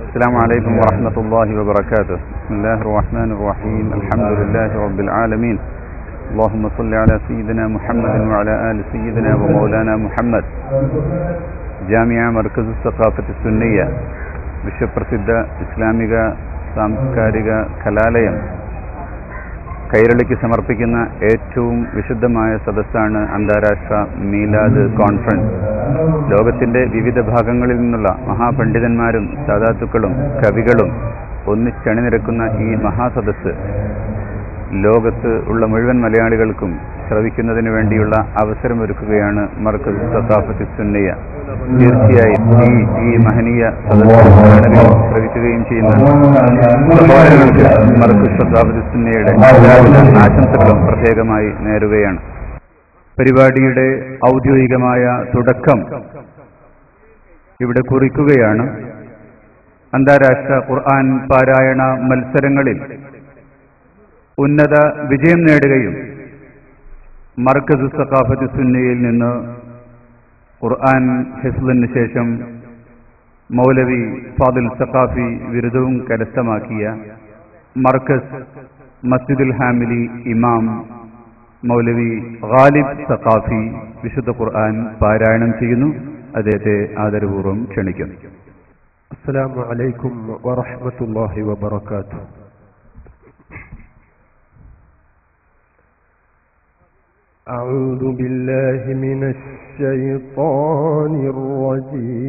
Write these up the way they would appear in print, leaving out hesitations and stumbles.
السلام عليكم ورحمة الله وبركاته. بسم الله الرحمن الرحيم. الحمد لله رب العالمين. اللهم صل على سيدنا محمد وعلى آل سيدنا ومولانا محمد. ജാമിഅ മർകസ് സഖാഫത്ത് സുന്നിയ വിശ്വപ്രസിദ്ധ ഇസ്ലാമിക സാംസ്കാരിക കലാലയം കൈരളിക്ക് സമർപ്പിക്കുന്ന ഏറ്റവും വിശുദ്ധമായ സദസ്സാണ് അന്താരാഷ്ട്ര മീലാദ് കോൺഫറൻസ്. ലോകത്തിന്റെ വിവിധ ഭാഗങ്ങളിൽ നിന്നുള്ള മഹാപണ്ഡിതന്മാരും സാദാത്തുക്കളും കവികളും ഒന്നിച്ചണിനിരക്കുന്ന ഈ മഹാസദസ്സ് ലോകത്ത് ഉള്ള മുഴുവൻ മലയാളികൾക്കും ശ്രവിക്കുന്നതിന് വേണ്ടിയുള്ള അവസരമൊരുക്കുകയാണ് മർകസ് സഖാഫത്ത് സുന്നിയ. തീർച്ചയായും ഈ മഹനീയ സദസ്സ് ശ്രവിക്കുകയും ചെയ്യുന്ന സഹോദരങ്ങൾക്ക് മർകസ് സഖാഫത്ത് സുന്നിയയുടെ ആശംസകളും പ്രത്യേകമായി നേരുകയാണ്. പരിപാടിയുടെ ഔദ്യോഗികമായ തുടക്കം ഇവിടെ കുറിക്കുകയാണ്. അന്താരാഷ്ട്ര ഖുർആൻ പാരായണ മത്സരങ്ങളിൽ ഉന്നത വിജയം നേടുകയും മർകസ് സഖാഫത്ത് സുന്നിയയിൽ നിന്ന് ഖുർആൻ ഹിഫ്ളിന് ശേഷം മൗലവി ഫാദിൽ സഖാഫി ബിരുദവും കരസ്ഥമാക്കിയ മർകസ് മസ്ജിദുൽ ഹാമിലി ഇമാം മൗലവി ഗാലിബ് സഖാഫി വിശുദ്ധ ഖുർആൻ പാരായണം ചെയ്യുന്നു. അദ്ദേഹത്തെ ആദരപൂർവ്വം ക്ഷണിക്കുന്നു. അസ്സലാമു അലൈക്കും വറഹ്മത്തുള്ളാഹി വബറകാതുഹു. أعوذ بالله من الشيطان الرجيم.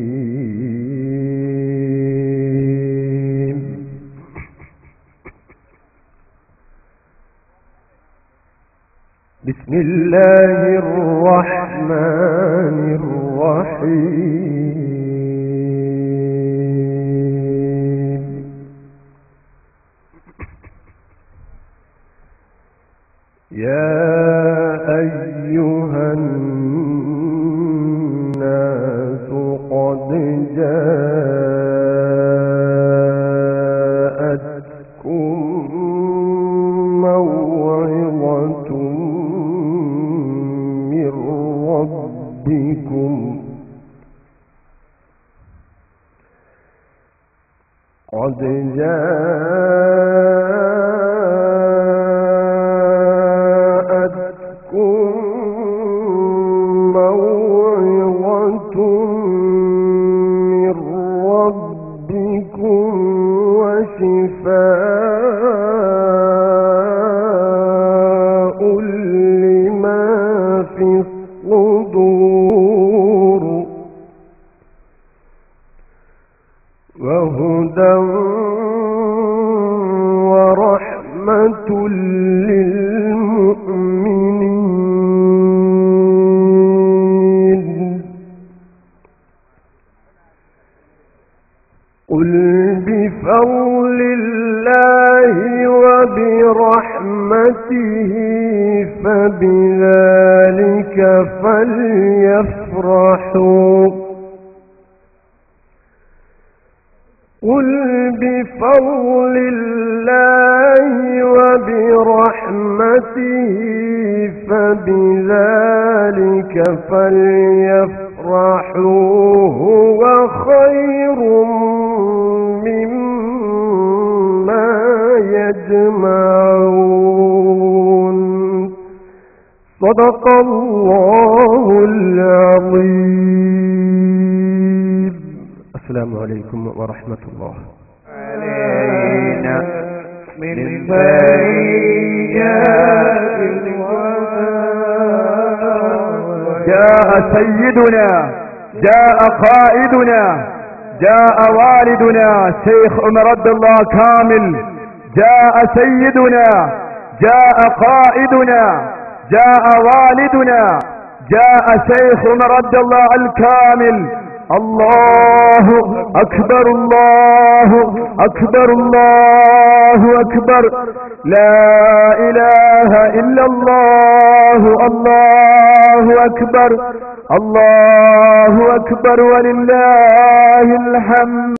بسم الله الرحمن الرحيم. يا أيها الناس قد جاءتكم موعظة من ربكم قد شفاء لما في الصدور وهدى ورحمة للمؤمنين. قل بفضل الله وبرحمته فبذلك فليفرحوا. قل بفضل الله وبرحمته فبذلك فليفرحوا هو خير مما يجمعون. صدق الله العظيم. السلام عليكم ورحمة الله. علينا من بريات جاء سيدنا، جاء قائدنا، جاء والدنا شيخ عمر عبد الله كامل، جاء سيدنا، جاء قائدنا، جاء والدنا، جاء شيخ عمر عبد الله الكامل. الله أكبر، الله أكبر، الله أكبر، لا إله إلا الله، الله أكبر، الله أكبر ولله الحمد.